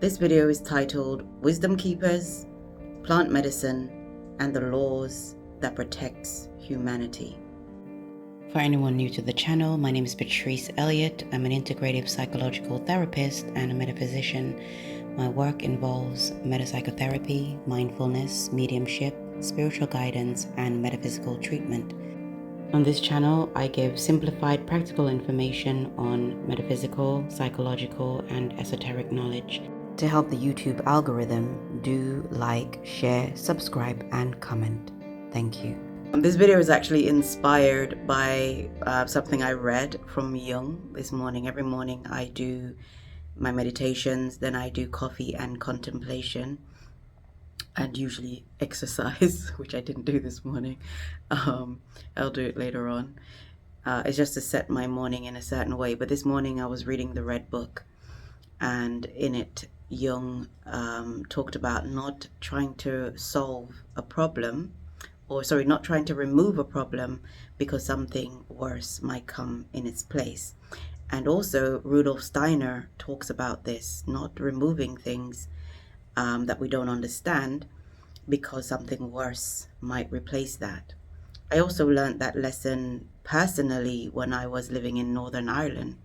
This video is titled Wisdom Keepers, Plant Medicine, and the Laws that Protects Humanity. For anyone new to the channel, my name is Patrice Elliott. I'm an integrative psychological therapist and a metaphysician. My work involves metapsychotherapy, mindfulness, mediumship, spiritual guidance, and metaphysical treatment. On this channel, I give simplified practical information on metaphysical, psychological, and esoteric knowledge. To help the YouTube algorithm, do like, share, subscribe, and comment. Thank you. This video is actually inspired by something I read from Jung this morning. Every morning I do my meditations, then I do coffee and contemplation, and usually exercise, which I didn't do this morning. I'll do it later on. It's just to set my morning in a certain way. But this morning I was reading the Red Book, and in it Jung talked about not trying to solve a problem, not trying to remove a problem because something worse might come in its place. And also Rudolf Steiner talks about this, not removing things that we don't understand because something worse might replace that. I also learned that lesson personally when I was living in Northern Ireland,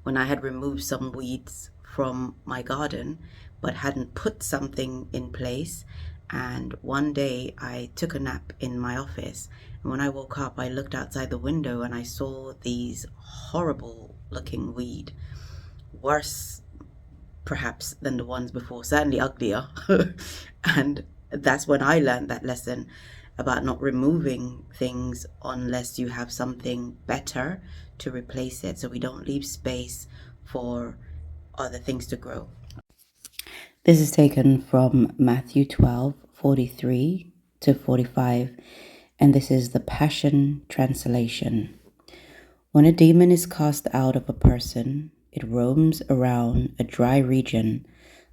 when I had removed some weeds from my garden but hadn't put something in place. And one day I took a nap in my office, and when I woke up I looked outside the window and I saw these horrible looking weed, worse perhaps than the ones before, certainly uglier. And that's when I learned that lesson about not removing things unless you have something better to replace it, so we don't leave space for other things to grow. This is taken from Matthew 12:43 to 45, and this is the Passion Translation. When a demon is cast out of a person, it roams around a dry region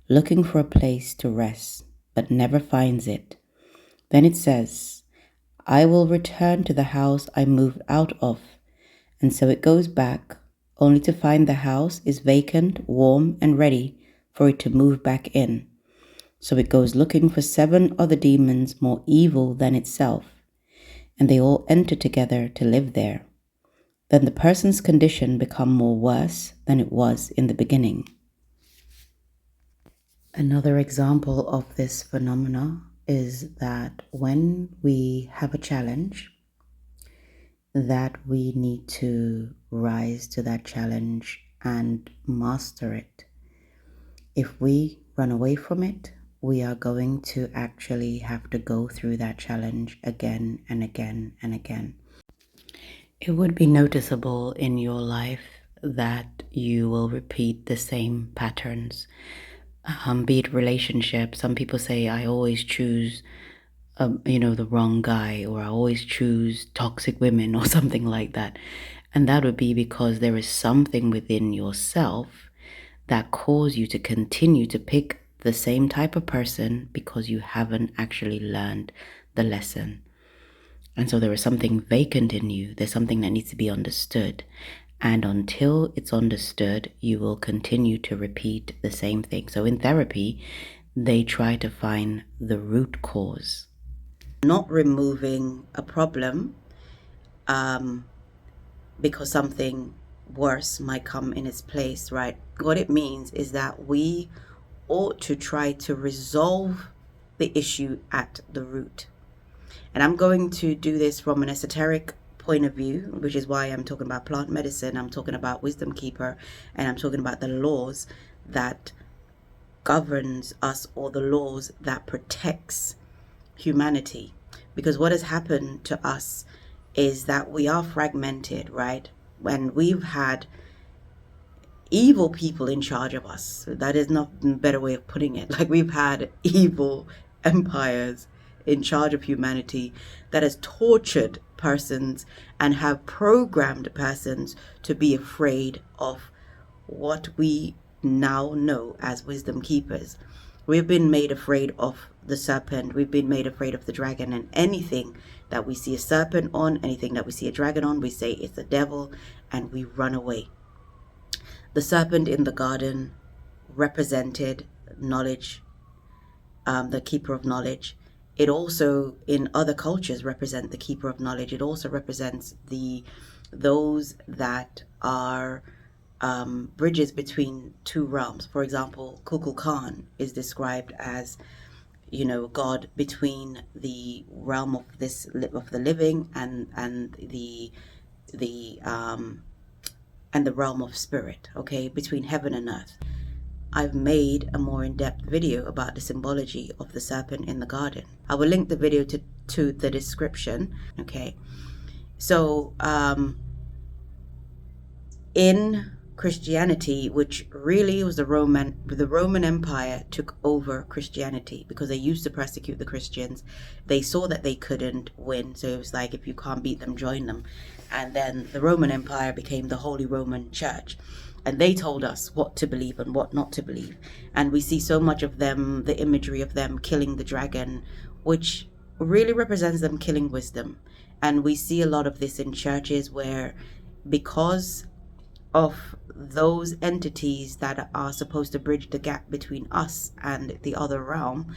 looking for a place to rest, but never finds it. Then it says, "I will return to the house I moved out of." And so it goes back, only to find the house is vacant, warm, and ready for it to move back in. So it goes looking for 7 other demons more evil than itself, and they all enter together to live there. Then the person's condition becomes more worse than it was in the beginning. Another example of this phenomena is that when we have a challenge, that we need to rise to that challenge and master it. If we run away from it, we are going to actually have to go through that challenge again and again and again. It would be noticeable in your life that you will repeat the same patterns. Be it relationship, some people say, I always choose the wrong guy, or I always choose toxic women or something like that. And that would be because there is something within yourself that causes you to continue to pick the same type of person because you haven't actually learned the lesson. And so there is something vacant in you. There's something that needs to be understood. And until it's understood, you will continue to repeat the same thing. So in therapy, they try to find the root cause. Not removing a problem because something worse might come in its place, right? What it means is that we ought to try to resolve the issue at the root. And I'm going to do this from an esoteric point of view, which is why I'm talking about plant medicine, I'm talking about Wisdom Keeper, and I'm talking about the laws that governs us, or the laws that protects humanity. Because what has happened to us is that we are fragmented, right? When we've had evil people in charge of us, that is not a better way of putting it. Like, we've had evil empires in charge of humanity that has tortured persons and have programmed persons to be afraid of what we now know as wisdom keepers. We've been made afraid of the serpent, we've been made afraid of the dragon, and anything that we see a serpent on, anything that we see a dragon on, we say it's the devil and we run away. The serpent in the garden represented knowledge, the keeper of knowledge. It also, in other cultures, represent the keeper of knowledge. It also represents those that are bridges between two realms. For example, Kukulkan is described as, God between the realm of the living and the realm of spirit. Okay, between heaven and earth. I've made a more in-depth video about the symbology of the serpent in the garden. I will link the video to the description. Okay, so in Christianity, which really was the Roman Empire took over Christianity because they used to persecute the Christians. They saw that they couldn't win, so it was like, if you can't beat them, join them. And then the Roman Empire became the Holy Roman Church, and they told us what to believe and what not to believe. And we see so much of them, the imagery of them killing the dragon, which really represents them killing wisdom. And we see a lot of this in churches where, because of those entities that are supposed to bridge the gap between us and the other realm,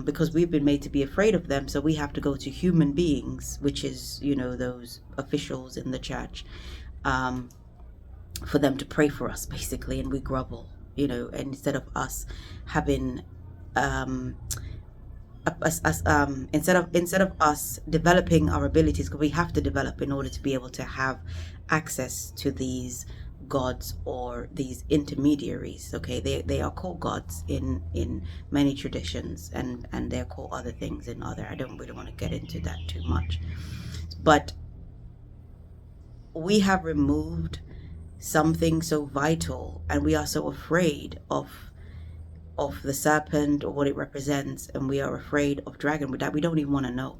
because we've been made to be afraid of them, so we have to go to human beings, which is, those officials in the church, for them to pray for us, basically, and we grovel, and instead of us having instead of us developing our abilities, because we have to develop in order to be able to have access to these gods or these intermediaries. Okay, they are called gods in many traditions, and they're called other things in other. I don't really want to get into that too much, but we have removed something so vital, and we are so afraid of the serpent or what it represents, and we are afraid of dragon that we don't even want to know.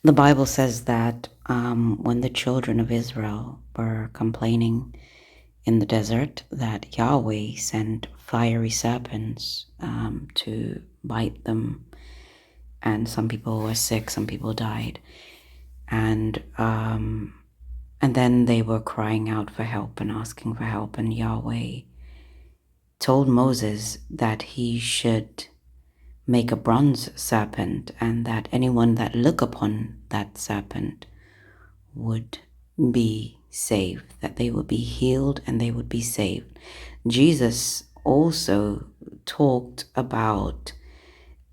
The Bible says that when the children of Israel were complaining in the desert, that Yahweh sent fiery serpents to bite them, and some people were sick, some people died, and then they were crying out for help and asking for help, and Yahweh told Moses that he should make a bronze serpent, and that anyone that look upon that serpent would be saved, that they would be healed and they would be saved. Jesus also talked about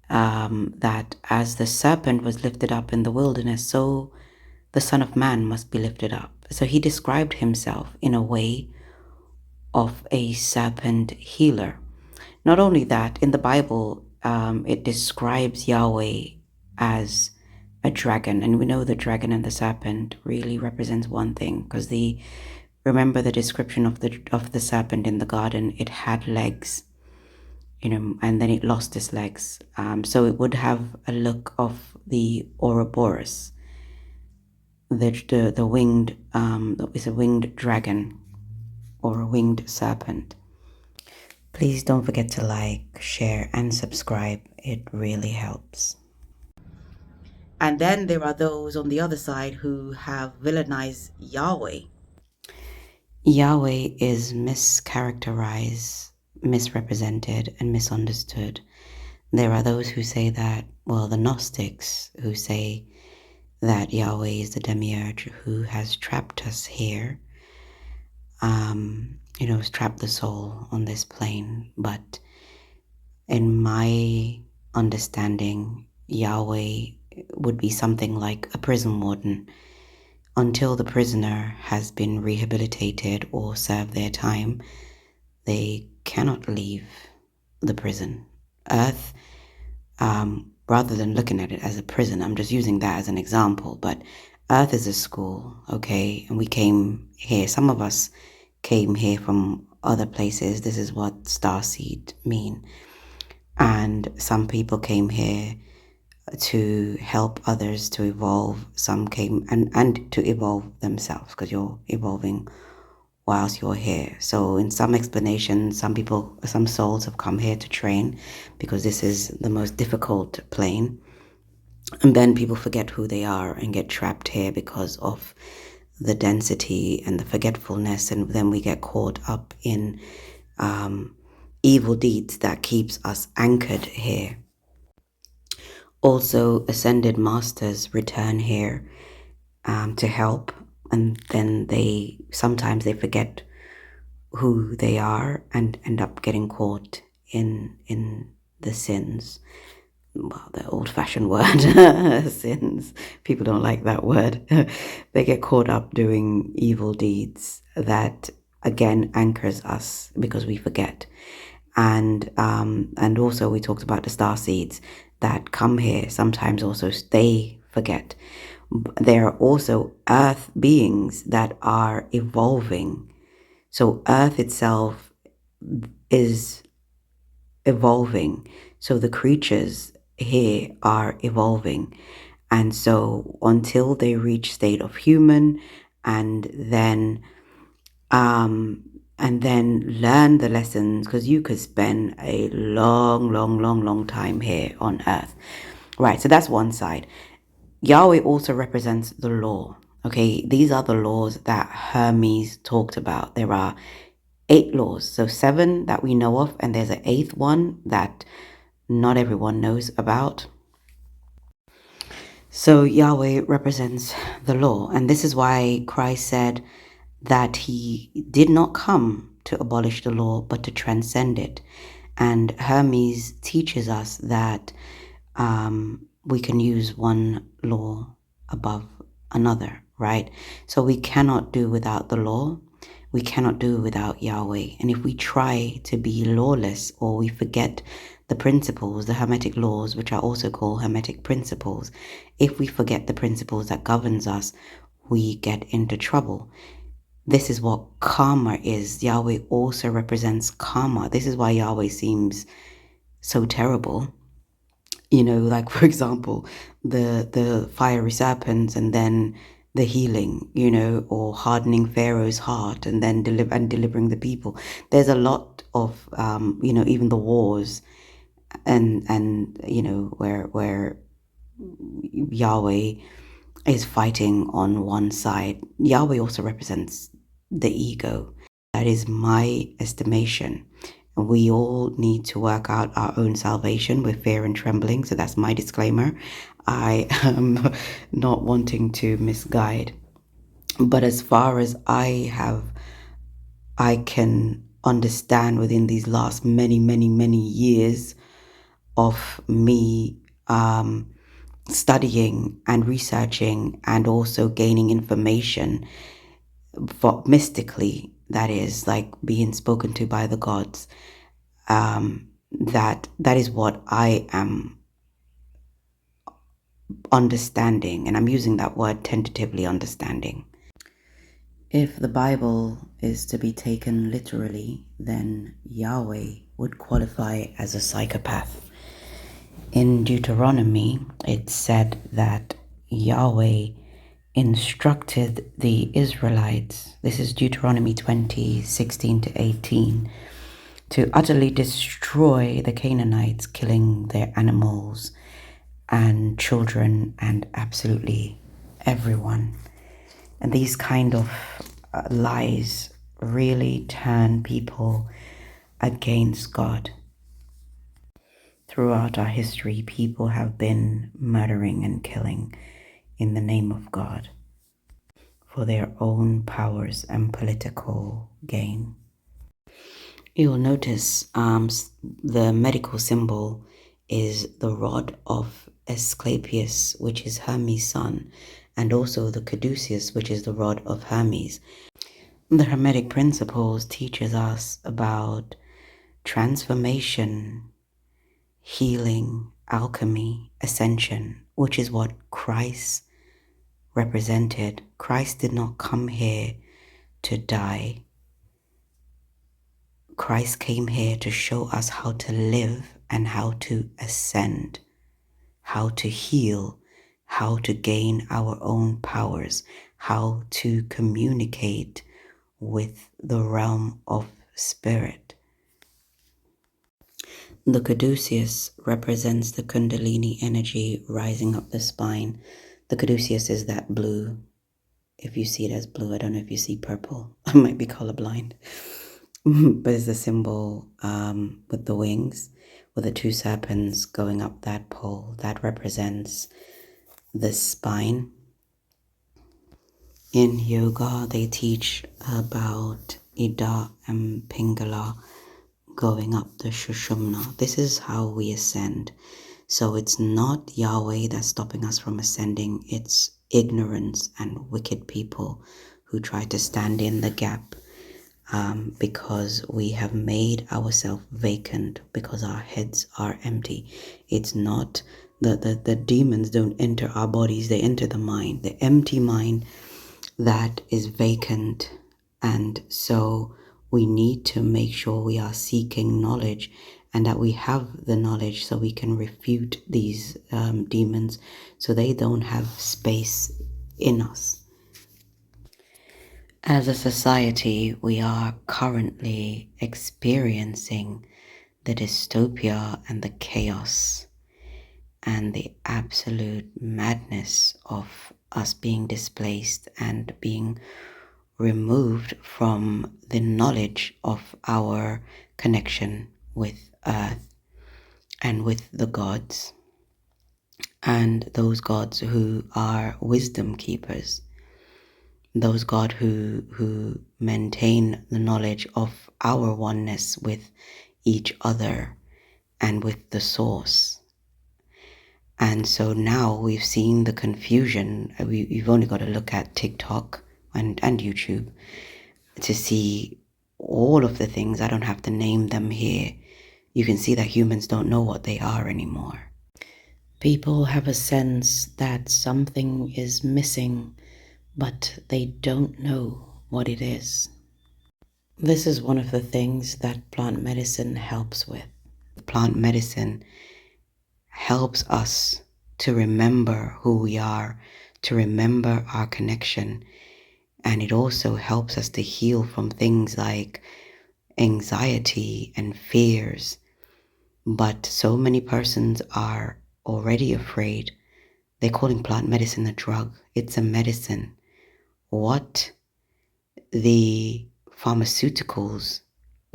that as the serpent was lifted up in the wilderness, so the Son of Man must be lifted up. So he described himself in a way of a serpent healer. Not only that, in the Bible, it describes Yahweh as a dragon, and we know the dragon and the serpent really represents one thing, because remember the description of the serpent in the garden. It had legs, and then it lost its legs, so it would have a look of the Ouroboros, the winged, is a winged dragon or a winged serpent. Please don't forget to like, share, and subscribe. It really helps. And then there are those on the other side who have villainized Yahweh. Yahweh is mischaracterized, misrepresented, and misunderstood. There are those who say that, the Gnostics, who say that Yahweh is the demiurge who has trapped us here, trapped the soul on this plane. But in my understanding, Yahweh would be something like a prison warden. Until the prisoner has been rehabilitated or served their time, they cannot leave the prison. Earth, rather than looking at it as a prison, I'm just using that as an example, but Earth is a school, okay? And we came here, some of us came here from other places. This is what starseed mean. And some people came here to help others to evolve. Some came and to evolve themselves, because you're evolving whilst you're here. So in some explanations, some souls have come here to train, because this is the most difficult plane. And then people forget who they are and get trapped here because of the density and the forgetfulness, and then we get caught up in evil deeds that keeps us anchored here. Also, ascended masters return here to help, and then sometimes they forget who they are and end up getting caught in the sins. Well, the old-fashioned word, sins. People don't like that word. They get caught up doing evil deeds that again anchors us because we forget. And also we talked about the star seeds that come here. Sometimes also they forget. There are also earth beings that are evolving. So earth itself is evolving. So the creatures here are evolving. And so until they reach state of human and then learn the lessons, because you could spend a long time here on earth. Right, so that's one side. Yahweh also represents the law. Okay, these are the laws that Hermes talked about. There are 8 laws, so 7 that we know of, and there's an 8th one that not everyone knows about. So Yahweh represents the law, and this is why Christ said that he did not come to abolish the law, but to transcend it. And Hermes teaches us that we can use one law above another, right? So we cannot do without the law. We cannot do without Yahweh. And if we try to be lawless, or we forget the principles, the Hermetic laws, which are also called Hermetic principles, if we forget the principles that governs us, we get into trouble. This is what karma is. Yahweh also represents karma. This is why Yahweh seems so terrible. You know, like for example, the fiery serpents, and then the healing, you know, or hardening Pharaoh's heart, and then delivering the people. There's a lot of you know, even the wars, and you know, where Yahweh is fighting on one side. Yahweh also represents the ego. That is my estimation. And we all need to work out our own salvation with fear and trembling. So that's my disclaimer. I am not wanting to misguide. But as far as I can understand within these last many years of me studying and researching and also gaining information for mystically, that is like being spoken to by the gods, that is what I am understanding, and I'm using that word tentatively, understanding. If the Bible is to be taken literally, then Yahweh would qualify as a psychopath. In Deuteronomy, it said that Yahweh instructed the Israelites, this is Deuteronomy 20:16-18, to utterly destroy the Canaanites, killing their animals and children and absolutely everyone. And these kind of lies really turn people against God. Throughout our history, people have been murdering and killing in the name of God for their own powers and political gain. You'll notice the medical symbol is the rod of Asclepius, which is Hermes' son, and also the caduceus, which is the rod of Hermes. The Hermetic principles teaches us about transformation, healing, alchemy, ascension, which is what Christ represented. Christ did not come here to die. Christ came here to show us how to live and how to ascend, how to heal, how to gain our own powers, how to communicate with the realm of spirit. The caduceus represents the Kundalini energy rising up the spine. The caduceus is that blue. If you see it as blue, I don't know if you see purple. I might be colorblind. but it's a symbol with the wings, with the two serpents going up that pole. That represents the spine. In yoga, they teach about Ida and Pingala going up the Shushumna. This is how we ascend. So it's not Yahweh that's stopping us from ascending, it's ignorance and wicked people who try to stand in the gap, because we have made ourselves vacant, because our heads are empty. It's not the demons don't enter our bodies, they enter the mind, the empty mind that is vacant. And so we need to make sure we are seeking knowledge and that we have the knowledge so we can refute these demons so they don't have space in us. As a society, we are currently experiencing the dystopia and the chaos and the absolute madness of us being displaced and being removed from the knowledge of our connection with Earth and with the gods, and those gods who are wisdom keepers, those gods who maintain the knowledge of our oneness with each other and with the source. And so now we've seen the confusion. You've only got to look at TikTok and YouTube to see all of the things. I don't have to name them here. You can see that humans don't know what they are anymore. People have a sense that something is missing, but they don't know what it is. This is one of the things that plant medicine helps with. Plant medicine helps us to remember who we are, to remember our connection, and it also helps us to heal from things like anxiety and fears. But so many persons are already afraid. They're calling plant medicine a drug. It's a medicine. What the pharmaceuticals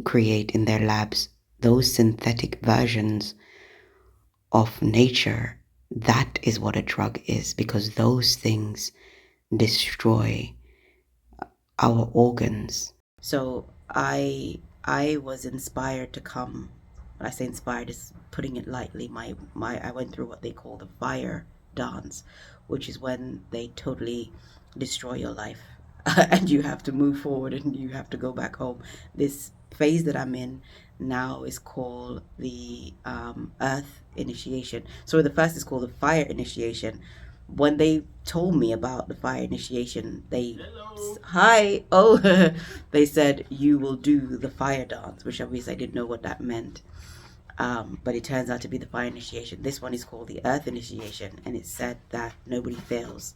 create in their labs, those synthetic versions of nature, that is what a drug is, because those things destroy our organs. So I was inspired to come. When I say inspired, is putting it lightly. I went through what they call the fire dance, which is when they totally destroy your life and you have to move forward and you have to go back home. This phase that I'm in now is called the earth initiation. So the first is called the fire initiation. When they told me about the fire initiation, they hi oh they said you will do the fire dance, which obviously I didn't know what that meant. But it turns out to be the fire initiation. This one is called the earth initiation, and it said that nobody fails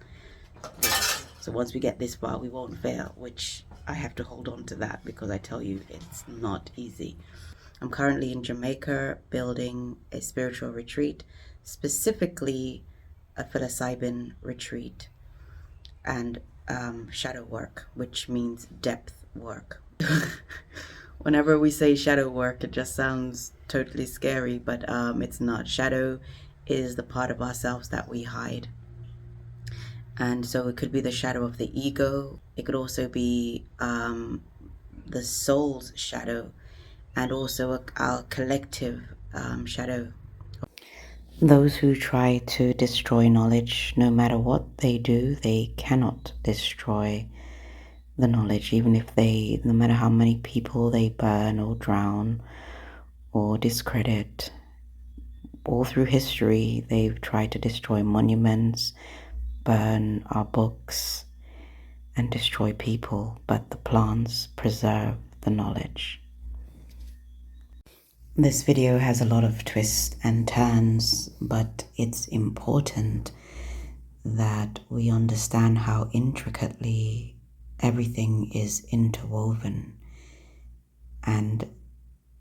this. So once we get this far, we won't fail, which I have to hold on to that because I tell you, it's not easy. I'm currently in Jamaica building a spiritual retreat, specifically a psilocybin retreat and shadow work, which means depth work. Whenever we say shadow work, it just sounds totally scary, but it's not. Shadow is the part of ourselves that we hide. And so it could be the shadow of the ego. It could also be the soul's shadow, and also our collective shadow. Those who try to destroy knowledge, no matter what they do, they cannot destroy the knowledge, even if no matter how many people they burn or drown or discredit. All through history, they've tried to destroy monuments, burn our books, and destroy people, but the plants preserve the knowledge. This video has a lot of twists and turns, but it's important that we understand how intricately everything is interwoven. And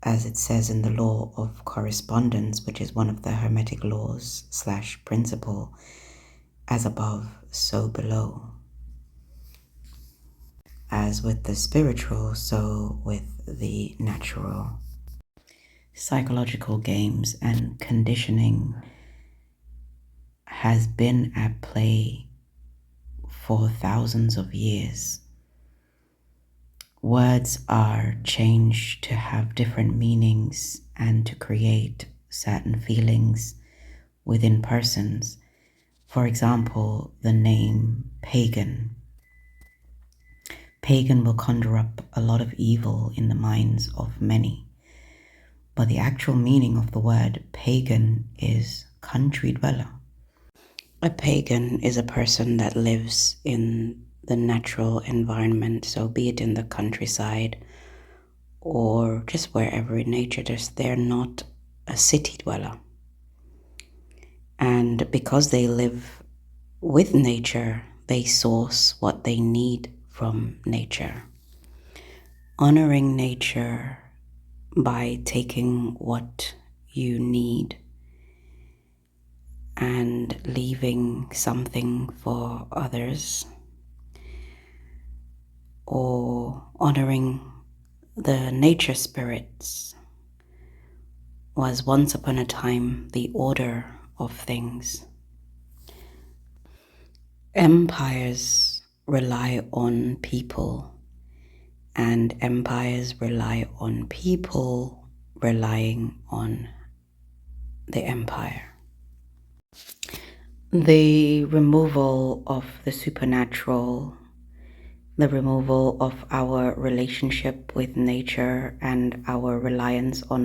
as it says in the law of correspondence, which is one of the Hermetic laws / principle, as above, so below. As with the spiritual, so with the natural. Psychological games and conditioning has been at play for thousands of years. Words are changed to have different meanings and to create certain feelings within persons. For example, the name pagan. Pagan will conjure up a lot of evil in the minds of many. But the actual meaning of the word pagan is country dweller. A pagan is a person that lives in the natural environment, so be it in the countryside or just wherever in nature, they're not a city dweller. And because they live with nature, they source what they need from nature. Honoring nature by taking what you need and leaving something for others, or honoring the nature spirits, was once upon a time the order of things. Empires rely on people, and empires rely on people relying on the empire. The removal of the supernatural, the removal of our relationship with nature and our reliance on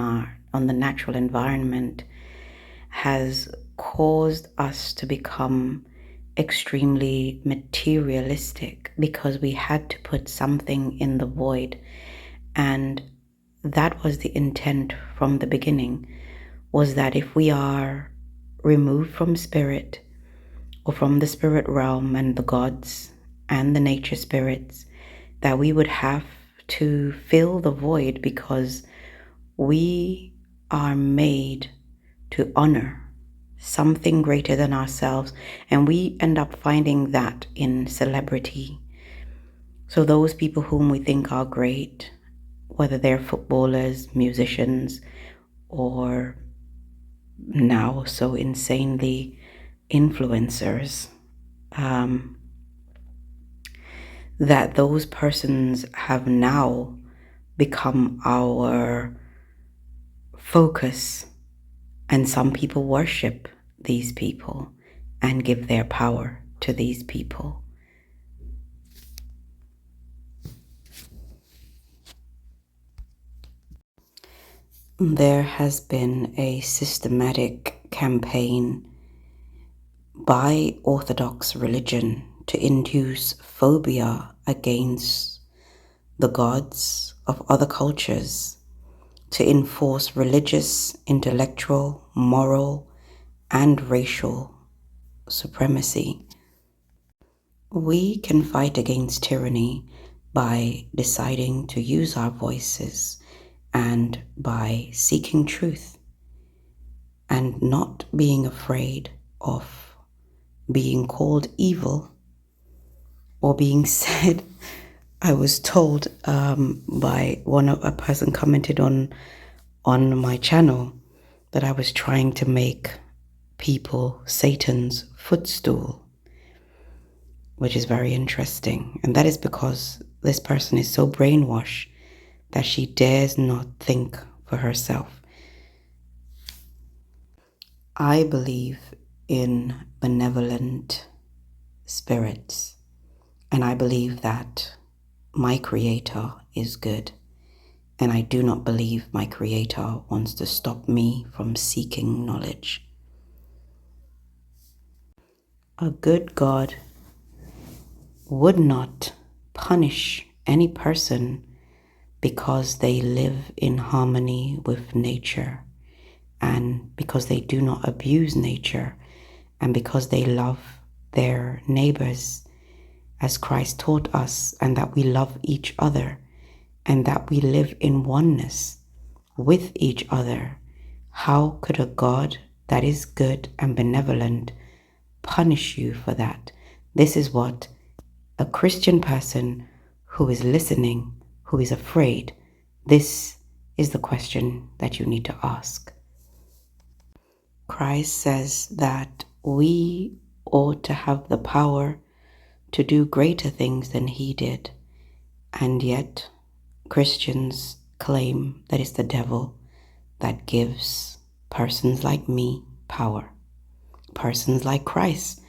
the natural environment has caused us to become extremely materialistic, because we had to put something in the void. And that was the intent from the beginning, was that if we are removed from spirit, or from the spirit realm and the gods and the nature spirits, that we would have to fill the void, because we are made to honor something greater than ourselves. And we end up finding that in celebrity. So those people whom we think are great, whether they're footballers, musicians, or now so insanely influencers, that those persons have now become our focus, and some people worship these people and give their power to these people. There has been a systematic campaign by Orthodox religion to induce phobia against the gods of other cultures, to enforce religious, intellectual, moral, and racial supremacy. We can fight against tyranny by deciding to use our voices and by seeking truth and not being afraid of being called evil or being said. I was told by a person commented on my channel that I was trying to make people Satan's footstool, which is very interesting. And that is because this person is so brainwashed that she dares not think for herself. I believe in benevolent spirits, and I believe that my Creator is good, and I do not believe my Creator wants to stop me from seeking knowledge. A good God would not punish any person because they live in harmony with nature, and because they do not abuse nature, and because they love their neighbors as Christ taught us, and that we love each other, and that we live in oneness with each other. How could a God that is good and benevolent punish you for that? This is what a Christian person who is listening, who is afraid, This is the question that you need to ask. Christ says that we ought to have the power to do greater things than he did, and yet Christians claim that it's the devil that gives persons like me power. Persons like Christ,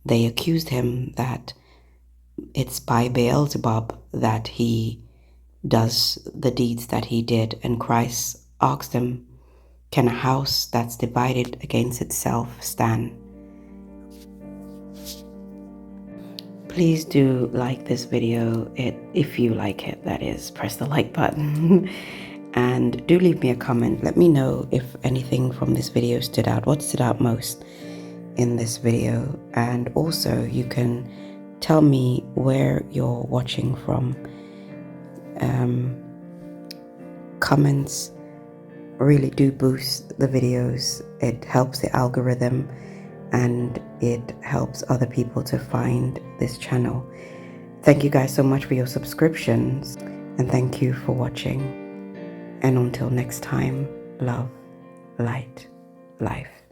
they accused him that it's by Beelzebub that he does the deeds that he did, and Christ asked him, can a house that's divided against itself stand? Please do like this video, if you like it, that is, press the like button. And do leave me a comment. Let me know if anything from this video stood out. What stood out most in this video? And also you can tell me where you're watching from. Comments really do boost the videos. It helps the algorithm and it helps other people to find this channel. Thank you guys so much for your subscriptions, and thank you for watching. And until next time, love, light, life.